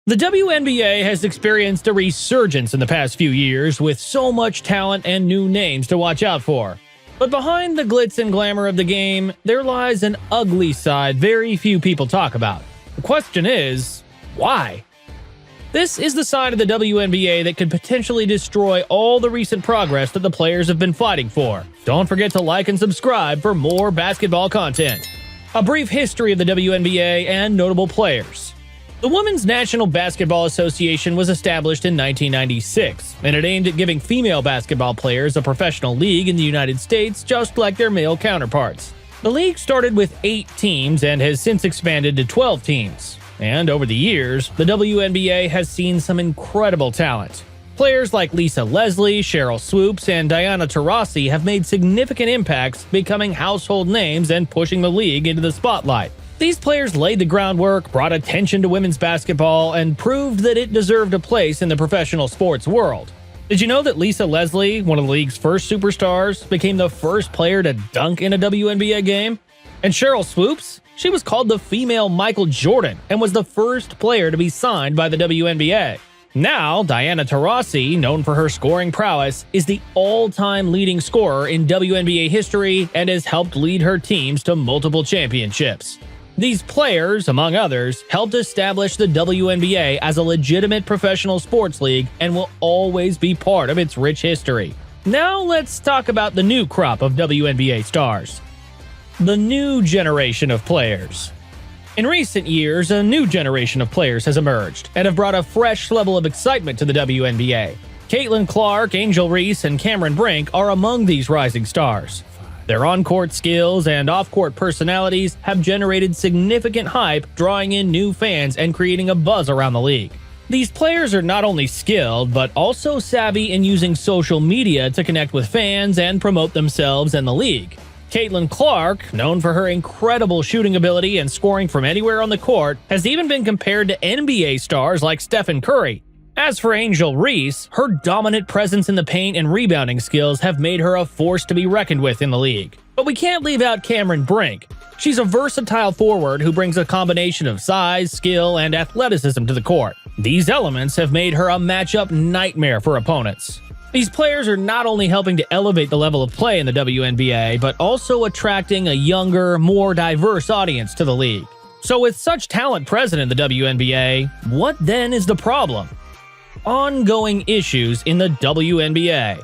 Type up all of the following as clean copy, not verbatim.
The WNBA has experienced a resurgence in the past few years with so much talent and new names to watch out for. But behind the glitz and glamour of the game, there lies an ugly side very few people talk about. The question is, why? This is the side of the WNBA that could potentially destroy all the recent progress that the players have been fighting for. Don't forget to like and subscribe for more basketball content. A brief history of the WNBA and notable players. The Women's National Basketball Association was established in 1996, and it aimed at giving female basketball players a professional league in the United States just like their male counterparts. The league started with 8 teams and has since expanded to 12 teams. And over the years, the WNBA has seen some incredible talent. Players like Lisa Leslie, Cheryl Swoops, and Diana Taurasi have made significant impacts, becoming household names and pushing the league into the spotlight. These players laid the groundwork, brought attention to women's basketball, and proved that it deserved a place in the professional sports world. Did you know that Lisa Leslie, one of the league's first superstars, became the first player to dunk in a WNBA game? And Cheryl Swoops? She was called the female Michael Jordan and was the first player to be signed by the WNBA. Now, Diana Taurasi, known for her scoring prowess, is the all-time leading scorer in WNBA history and has helped lead her teams to multiple championships. These players, among others, helped establish the WNBA as a legitimate professional sports league and will always be part of its rich history. Now let's talk about the new crop of WNBA stars. The new generation of players. In recent years, a new generation of players has emerged and have brought a fresh level of excitement to the WNBA. Caitlyn Clark, Angel Reese, and Cameron Brink are among these rising stars. Their on-court skills and off-court personalities have generated significant hype, drawing in new fans and creating a buzz around the league. These players are not only skilled, but also savvy in using social media to connect with fans and promote themselves and the league. Caitlyn Clark, known for her incredible shooting ability and scoring from anywhere on the court, has even been compared to NBA stars like Stephen Curry. As for Angel Reese, her dominant presence in the paint and rebounding skills have made her a force to be reckoned with in the league. But we can't leave out Cameron Brink. She's a versatile forward who brings a combination of size, skill, and athleticism to the court. These elements have made her a matchup nightmare for opponents. These players are not only helping to elevate the level of play in the WNBA, but also attracting a younger, more diverse audience to the league. So with such talent present in the WNBA, what then is the problem? Ongoing issues in the WNBA.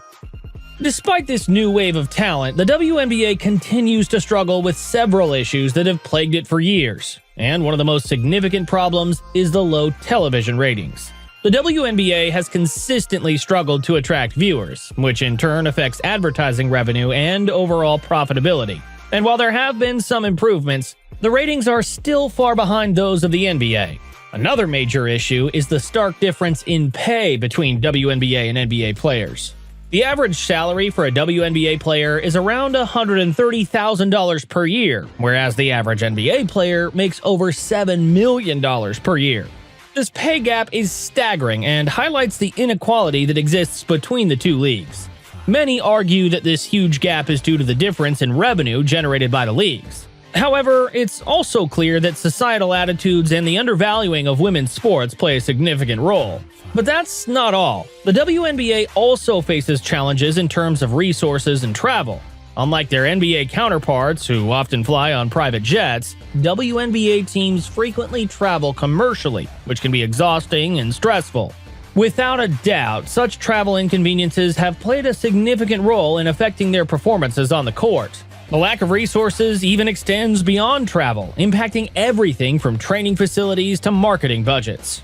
Despite this new wave of talent, the WNBA continues to struggle with several issues that have plagued it for years. And one of the most significant problems is the low television ratings. The WNBA has consistently struggled to attract viewers, which in turn affects advertising revenue and overall profitability. And while there have been some improvements, the ratings are still far behind those of the NBA. Another major issue is the stark difference in pay between WNBA and NBA players. The average salary for a WNBA player is around $130,000 per year, whereas the average NBA player makes over $7 million per year. This pay gap is staggering and highlights the inequality that exists between the two leagues. Many argue that this huge gap is due to the difference in revenue generated by the leagues. However, it's also clear that societal attitudes and the undervaluing of women's sports play a significant role. But that's not all. The WNBA also faces challenges in terms of resources and travel. Unlike their NBA counterparts, who often fly on private jets, WNBA teams frequently travel commercially, which can be exhausting and stressful. Without a doubt, such travel inconveniences have played a significant role in affecting their performances on the court. The lack of resources even extends beyond travel, impacting everything from training facilities to marketing budgets.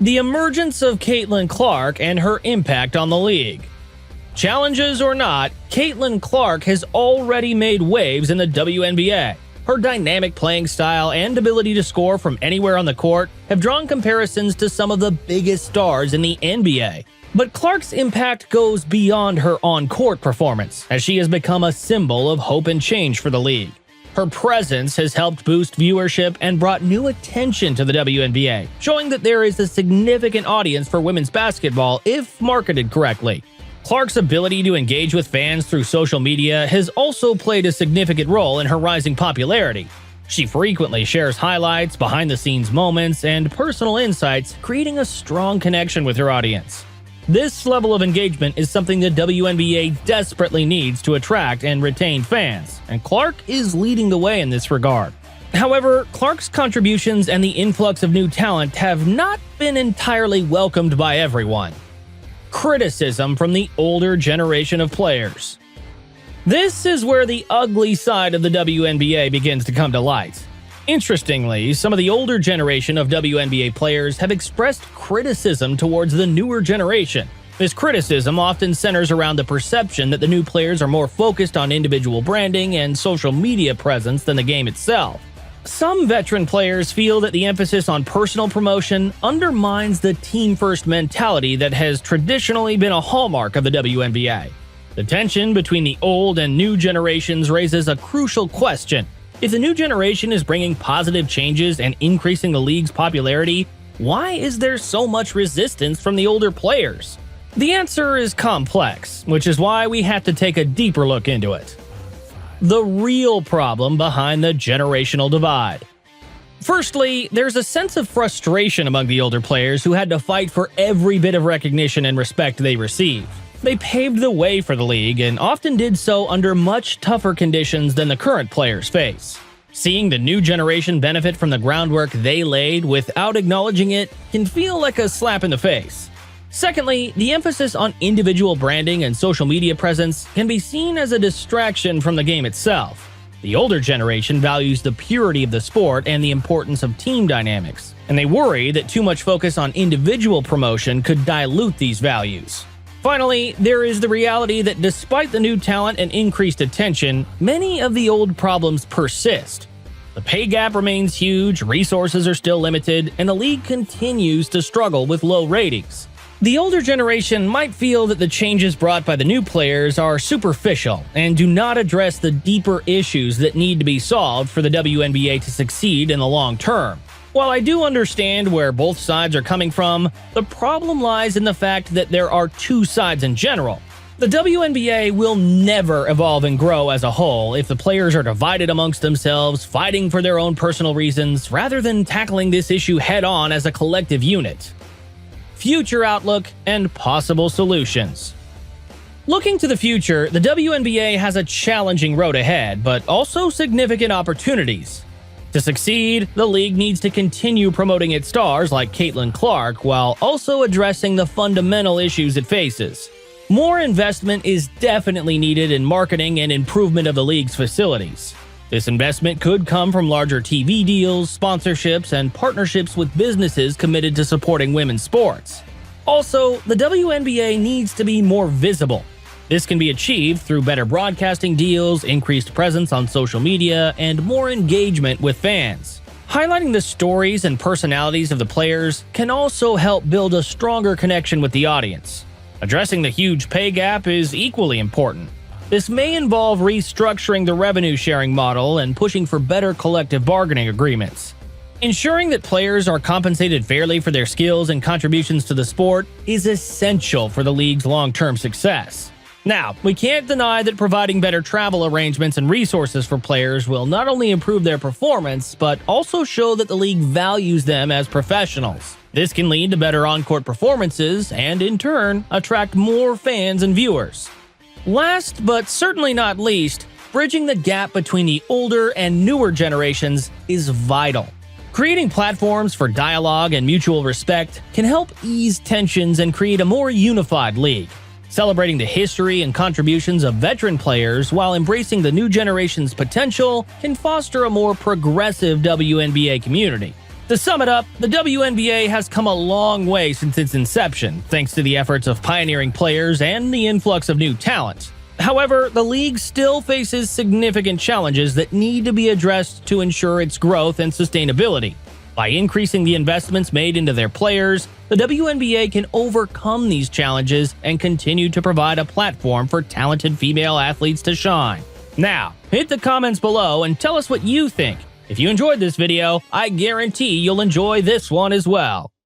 The emergence of Caitlyn Clark and her impact on the league. Challenges or not, Caitlyn Clark has already made waves in the WNBA. Her dynamic playing style and ability to score from anywhere on the court have drawn comparisons to some of the biggest stars in the NBA. But Clark's impact goes beyond her on-court performance, as she has become a symbol of hope and change for the league. Her presence has helped boost viewership and brought new attention to the WNBA, showing that there is a significant audience for women's basketball if marketed correctly. Clark's ability to engage with fans through social media has also played a significant role in her rising popularity. She frequently shares highlights, behind-the-scenes moments, and personal insights, creating a strong connection with her audience. This level of engagement is something the WNBA desperately needs to attract and retain fans, and Clark is leading the way in this regard. However, Clark's contributions and the influx of new talent have not been entirely welcomed by everyone. Criticism from the older generation of players. This is where the ugly side of the WNBA begins to come to light. Interestingly, some of the older generation of WNBA players have expressed criticism towards the newer generation. This criticism often centers around the perception that the new players are more focused on individual branding and social media presence than the game itself. Some veteran players feel that the emphasis on personal promotion undermines the team-first mentality that has traditionally been a hallmark of the WNBA. The tension between the old and new generations raises a crucial question. If the new generation is bringing positive changes and increasing the league's popularity, why is there so much resistance from the older players? The answer is complex, which is why we have to take a deeper look into it. The real problem behind the generational divide. Firstly, there's a sense of frustration among the older players who had to fight for every bit of recognition and respect they received. They paved the way for the league and often did so under much tougher conditions than the current players face. Seeing the new generation benefit from the groundwork they laid without acknowledging it can feel like a slap in the face. Secondly, the emphasis on individual branding and social media presence can be seen as a distraction from the game itself. The older generation values the purity of the sport and the importance of team dynamics, and they worry that too much focus on individual promotion could dilute these values. Finally, there is the reality that despite the new talent and increased attention, many of the old problems persist. The pay gap remains huge, resources are still limited, and the league continues to struggle with low ratings. The older generation might feel that the changes brought by the new players are superficial and do not address the deeper issues that need to be solved for the WNBA to succeed in the long term. While I do understand where both sides are coming from, the problem lies in the fact that there are two sides in general. The WNBA will never evolve and grow as a whole if the players are divided amongst themselves, fighting for their own personal reasons, rather than tackling this issue head-on as a collective unit. Future outlook and possible solutions. Looking to the future, the WNBA has a challenging road ahead, but also significant opportunities. To succeed, the league needs to continue promoting its stars like Caitlyn Clark while also addressing the fundamental issues it faces. More investment is definitely needed in marketing and improvement of the league's facilities. This investment could come from larger TV deals, sponsorships, and partnerships with businesses committed to supporting women's sports. Also, the WNBA needs to be more visible. This can be achieved through better broadcasting deals, increased presence on social media, and more engagement with fans. Highlighting the stories and personalities of the players can also help build a stronger connection with the audience. Addressing the huge pay gap is equally important. This may involve restructuring the revenue-sharing model and pushing for better collective bargaining agreements. Ensuring that players are compensated fairly for their skills and contributions to the sport is essential for the league's long-term success. Now, we can't deny that providing better travel arrangements and resources for players will not only improve their performance, but also show that the league values them as professionals. This can lead to better on-court performances and, in turn, attract more fans and viewers. Last but certainly not least, bridging the gap between the older and newer generations is vital. Creating platforms for dialogue and mutual respect can help ease tensions and create a more unified league. Celebrating the history and contributions of veteran players while embracing the new generation's potential can foster a more progressive WNBA community. To sum it up, the WNBA has come a long way since its inception, thanks to the efforts of pioneering players and the influx of new talent. However, the league still faces significant challenges that need to be addressed to ensure its growth and sustainability. By increasing the investments made into their players, the WNBA can overcome these challenges and continue to provide a platform for talented female athletes to shine. Now, hit the comments below and tell us what you think. If you enjoyed this video, I guarantee you'll enjoy this one as well.